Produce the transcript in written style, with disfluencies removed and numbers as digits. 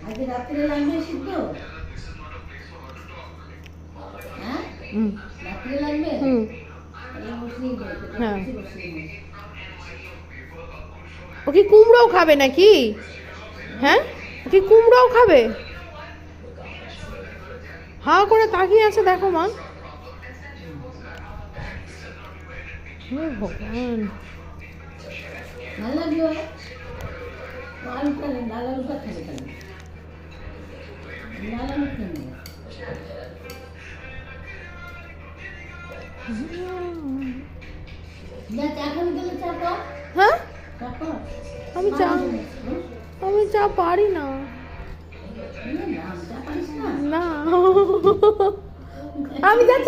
আজকে রাত্রে লাগবে সিদ্ধ? হ্যাঁ রাত্রে লাগবে? হ্যাঁ, ও কি কুমড়োও খাবে নাকি? হ্যাঁ, ও কি কুমড়োও খাবে? হা করে তাকিয়ে আছে, দেখো মা। ভগবান, ভালো লাগলো। আলুটা লাল আলুটা খাবে কেন? লাল আলু কেন? না চা খাবি তাহলে চা কর। হ্যাঁ, চা কর। আমি চা পারি না। চা পারিস না? না, আমি যাচ্ছি।